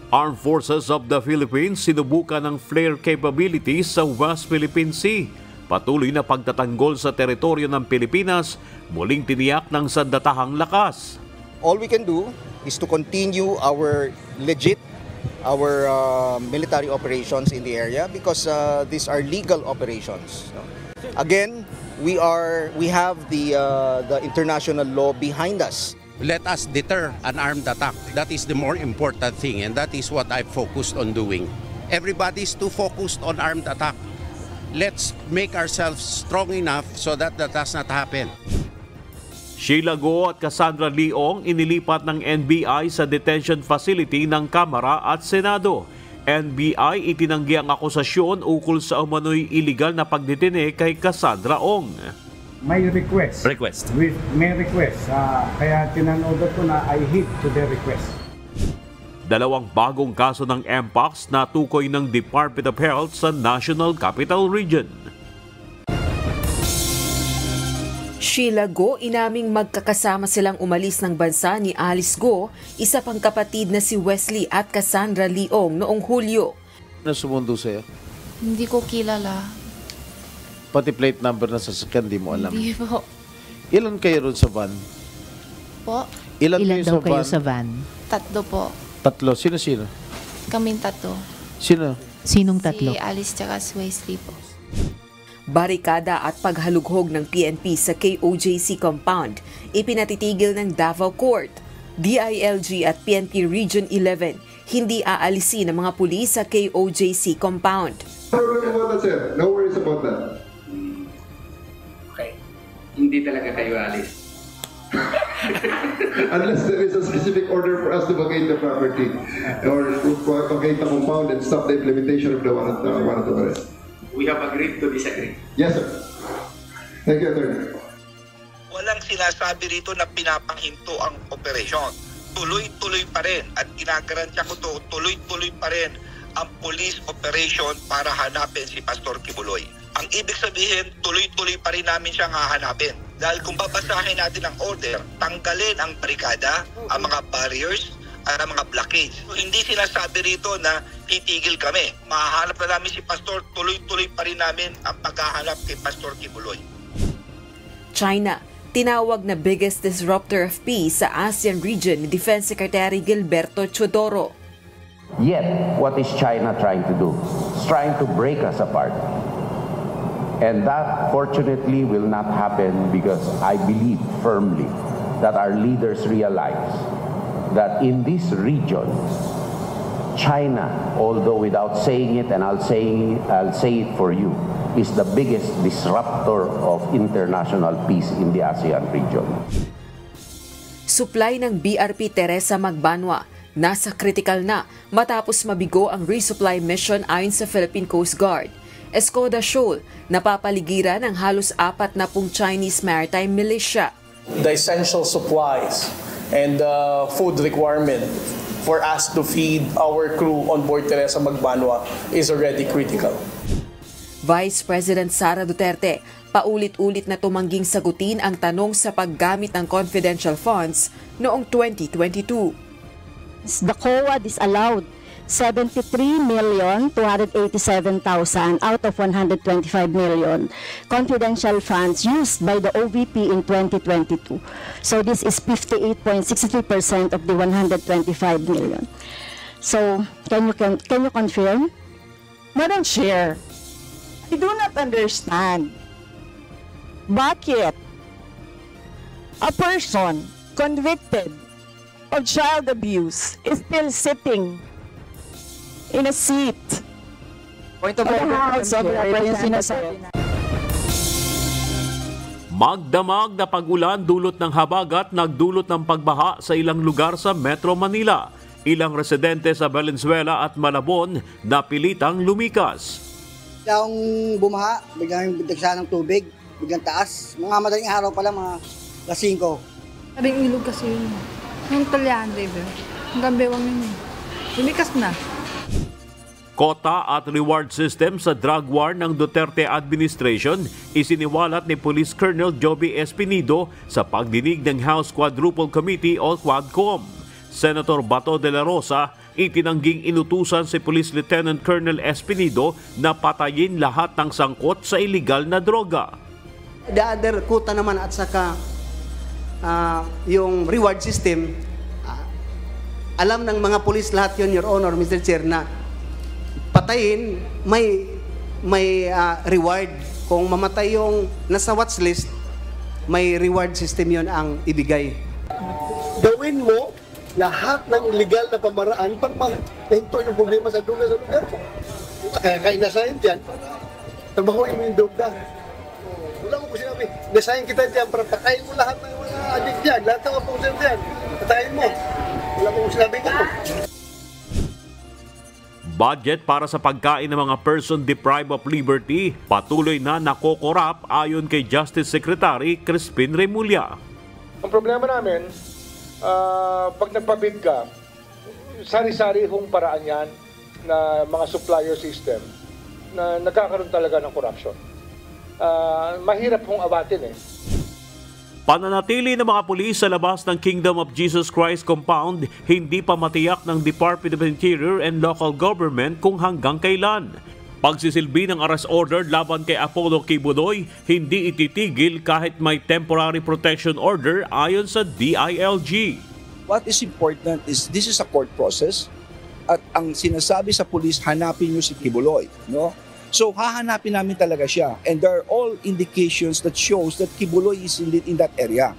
Armed Forces of the Philippines sinubukan ng flare capabilities sa West Philippine Sea. Patuloy na pagtatanggol sa teritoryo ng Pilipinas, muling tiniyak ng sandatahang lakas. All we can do is to continue our military operations in the area because these are legal operations. Again, we have the international law behind us. Let us deter an armed attack. That is the more important thing, and that is what I've focused on doing. Everybody's too focused on armed attack. Let's make ourselves strong enough so that does not happen. Sheila Go at Cassandra Leong inilipat ng NBI sa detention facility ng Kamara at Senado. NBI itinanggi ang akusasyon ukol sa umano'y iligal na pagdetene kay Cassandra Ong. May request. May request. Kaya tinanood ko na I heed to the request. Dalawang bagong kaso ng Mpox na tukoy ng Department of Health sa National Capital Region. Sheila Go, inaming magkakasama silang umalis ng bansa ni Alice Go, isa pang kapatid na si Wesley at Cassandra Leong noong Hulyo. Ano sumundo sa'yo? Hindi ko kilala. Pati plate number na sasakyan, di mo alam. Hindi po. Ilan kayo ron sa van? Po? Ilan daw kayo sa van? 3 po. 3? Sino-sino? Kaming 3. Sino? Sinong 3? Si Alice tsaka si Wesley po. Barikada at paghalughog ng PNP sa KOJC compound, ipinatitigil ng Davao Court. DILG at PNP Region 11 hindi aalisin ng mga pulis sa KOJC compound. No problem about that, sir. No worries about that. Okay. Hindi talaga kayo alis. Unless there is a specific order for us to vacate the property or to vacate the compound and stop the implementation of the warrant of arrest. We have agreed to disagree. Yes, sir. Thank you, Attorney. Walang sinasabi rito na pinapahinto ang operasyon. Tuloy-tuloy pa rin at ginagarantiya ko to, tuloy-tuloy pa rin ang police operation para hanapin si Pastor Kibuloy. Ang ibig sabihin, tuloy-tuloy pa rin namin siyang hahanapin. Dahil kung babasahin natin ang order, tanggalin ang barikada, ang mga barriers, at ang mga blockage. So, hindi sinasabi rito na titigil kami. Mahahanap na namin si Pastor, tuloy-tuloy pa rin namin ang paghahanap kay Pastor Kibuloy. China, tinawag na biggest disruptor of peace sa ASEAN region ni Defense Secretary Gilberto Chodoro. Yet, what is China trying to do? It's trying to break us apart. And that, fortunately, will not happen because I believe firmly that our leaders realize that in this region, China, although without saying it, and I'll say it for you, is the biggest disruptor of international peace in the ASEAN region. Supply ng BRP Teresa Magbanwa nasa critical na matapos mabigo ang resupply mission ayon sa Philippine Coast Guard. Escoda Shoal, napapaligiran ng halos 40 Chinese maritime militia. The essential supplies and the food requirement for us to feed our crew on board Teresa Magbanwa is already critical. Vice President Sara Duterte, paulit-ulit na tumangging sagutin ang tanong sa paggamit ng confidential funds noong 2022. The COA disallowed 73,287,000 out of 125 million confidential funds used by the OVP in 2022. So this is 58.63% of the 125 million. So can you confirm? Madam Chair, I do not understand bakit a person convicted of child abuse is still sitting in a seat Point of in the House of Representatives. Magdamag na pag-ulan dulot ng habagat nagdulot ng pagbaha sa ilang lugar sa Metro Manila. Ilang residente sa Valenzuela at Malabon napilitang lumikas. Biglang bumaha, biglang dagsa ng tubig, biglang taas. Mga madaling araw pa lang, mga 5. Sabing ilog kasi yun. Yung talyan, baby. Hanggang bewang yun. Lumikas na. Kota at reward system sa drug war ng Duterte administration isiniwalat ni Police Colonel Joby Espinido sa pagdinig ng House Quadruple Committee o Quadcom. Senator Bato de la Rosa itinangging inutusan si Police Lieutenant Colonel Espinido na patayin lahat ng sangkot sa illegal na droga. The other kuta naman at saka yung reward system, alam ng mga police lahat yun, Your Honor, Mr. Chair, na patayin, may reward. Kung mamatay yung nasa watch list, may reward system yon ang ibigay. Gawin mo lahat ng illegal na pamaraan para mahinto yung problema sa droga sa lugar mo. Kaya inasahin dyan, trabahoin mo yung droga. Wala mo po sinabi, nasahin kita dyan para patayin mo lahat ng mga addict dyan, lahat ng mga puser dyan, patayin mo. Wala mo po sinabi ka. Budget para sa pagkain ng mga person deprived of liberty patuloy na nakokorap ayon kay Justice Secretary Crispin Remulla. Ang problema namin, pag nagpabid ka, sari-sari hong paraan yan na mga supplier system na nagkakaroon talaga ng corruption. Mahirap hong abatin eh. Pananatili ng mga pulis sa labas ng Kingdom of Jesus Christ compound, hindi pa matiyak ng Department of Interior and Local Government kung hanggang kailan. Pagsisilbi ng arrest order laban kay Apollo Kibuloy, hindi ititigil kahit may temporary protection order ayon sa DILG. What is important is this is a court process at ang sinasabi sa pulis, hanapin nyo si Kibuloy. No? So hahanapin namin talaga siya, and there are all indications that shows that Kibuloy is in that area.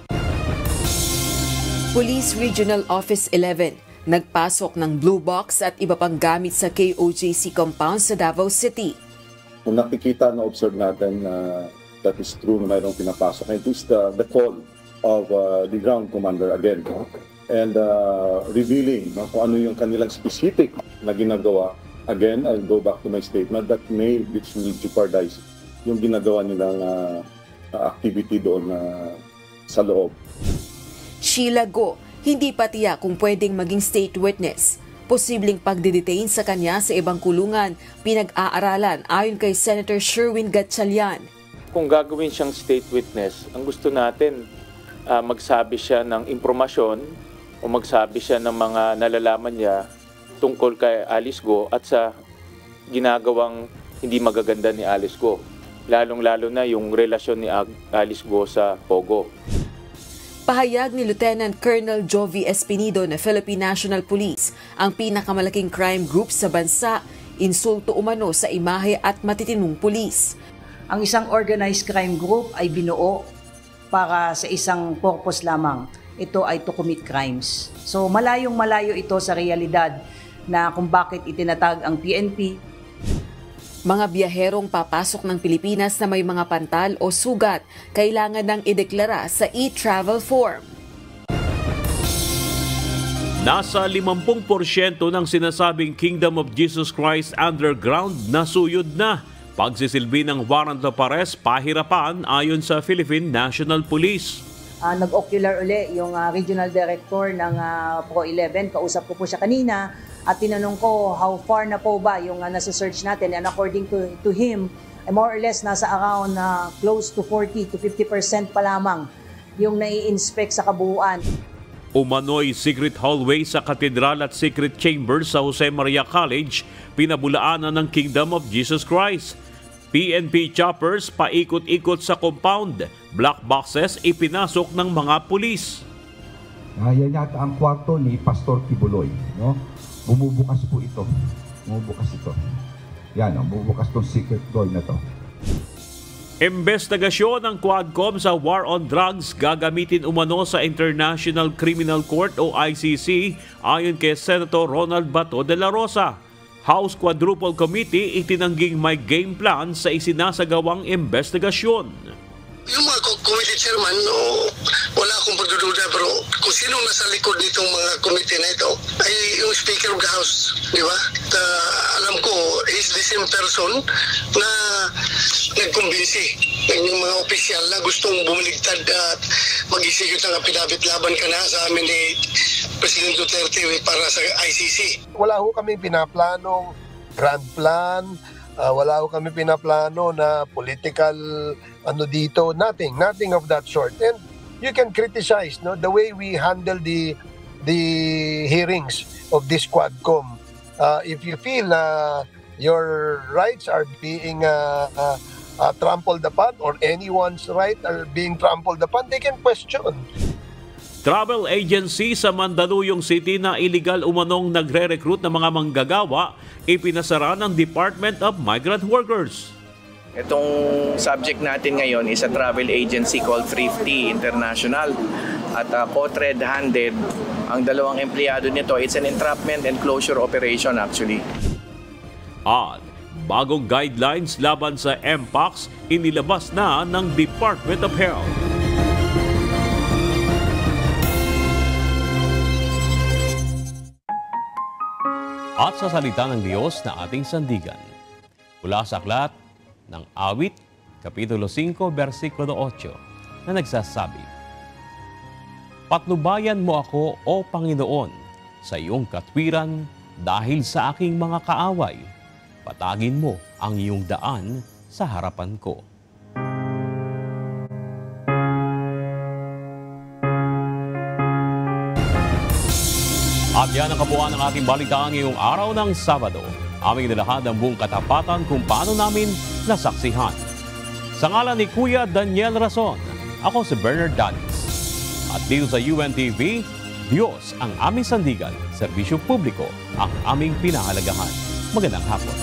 Police Regional Office 11 nagpasok ng blue box at iba pang gamit sa KOJC compound sa Davao City. Kung nakikita na observe natin na that is true na mayroong pinapasok, and it is the call of the ground commander again, and revealing kung ano yung kanilang specific na ginagawa. Again, I'll go back to my statement that which will jeopardize yung ginagawa nilang activity doon sa loob. Sheila Go, hindi pa tiyak kung pwedeng maging state witness. Posibleng pagdidetain sa kanya sa ibang kulungan, pinag-aaralan ayon kay Senator Sherwin Gatchalian. Kung gagawin siyang state witness, ang gusto natin magsabi siya ng impormasyon o magsabi siya ng mga nalalaman niya tungkol kay Alice Go at sa ginagawang hindi magaganda ni Alice Go. Lalong-lalo na yung relasyon ni Alice Go sa Pogo. Pahayag ni Lieutenant Colonel Jovi Espinido na Philippine National Police, ang pinakamalaking crime group sa bansa, insulto umano sa imahe at matitinong pulis. Ang isang organized crime group ay binuo para sa isang purpose lamang. Ito ay to commit crimes. So malayong-malayo ito sa realidad na kung bakit itinatag ang PNP. Mga biyaherong papasok ng Pilipinas na may mga pantal o sugat, kailangan nang ideklara sa e-travel form. Nasa 50% ng sinasabing Kingdom of Jesus Christ underground nasuyod na. Pagsisilbi ng warrant of arrest, pahirapan ayon sa Philippine National Police. Nag-ocular uli yung regional director ng Pro 11. Kausap ko po siya kanina at tinanong ko how far na po ba yung nasa-search natin. And according to him, more or less nasa around close to 40 to 50% pa lamang yung nai-inspect sa kabuuan. Umano'y secret hallway sa katedral at secret chamber sa Jose Maria College, pinabulaanan ng Kingdom of Jesus Christ. PNP choppers paikot-ikot sa compound, black boxes ipinasok ng mga pulis. Yan yata ang kwarto ni Pastor Kibuloy. No? Bumubukas po ito. Bumubukas ito. Yan, bumubukas itong secret door na to. Investigasyon ng Quadcom sa war on drugs gagamitin umano sa International Criminal Court o ICC ayon kay Senator Ronald Bato de la Rosa. House Quadruple Committee itinangging may game plan sa isinasagawang investigasyon. Yung mga committee chairman, wala akong pagdududa, pero kung sino nasa likod nitong mga committee na ito ay yung Speaker of the House, di ba? Alam ko, he's the same person na nagkumbinsi yung mga opisyal na gustong bumaligtad at mag-execute ng pinabit laban ka na sa amin ni President Duterte para sa ICC. Wala ho kami pinaplanong grand plan, wala ho kami pinaplano na political dito, nothing of that sort. And you can criticize the way we handle the hearings of this Quadcom. If you feel your rights are being trampled upon or anyone's right are being trampled upon, they can question. Travel agency sa Mandaluyong City na illegal umanong nagre-recruit ng mga manggagawa, ipinasara ng Department of Migrant Workers. Itong subject natin ngayon is a travel agency called Thrifty International at caught red-handed. Ang dalawang empleyado nito, it's an entrapment and closure operation actually. At bagong guidelines laban sa MPOX inilabas na ng Department of Health. At sa salita ng Diyos na ating sandigan, mula sa aklat ng Awit, Kapitulo 5, versikulo 8, na nagsasabi, "Patnubayan mo ako, O Panginoon, sa iyong katwiran dahil sa aking mga kaaway. Patagin mo ang iyong daan sa harapan ko." At yan ang kabuuan ng ating balitaan ngayong araw ng Sabado. Aming nilahad ang buong katapatan kung paano namin nasaksihan. Sa ngalan ni Kuya Daniel Rason, ako si Bernard Danis. At dito sa UNTV, Diyos ang aming sandigan, serbisyo publiko ang aming pinahalagahan. Magandang hapon.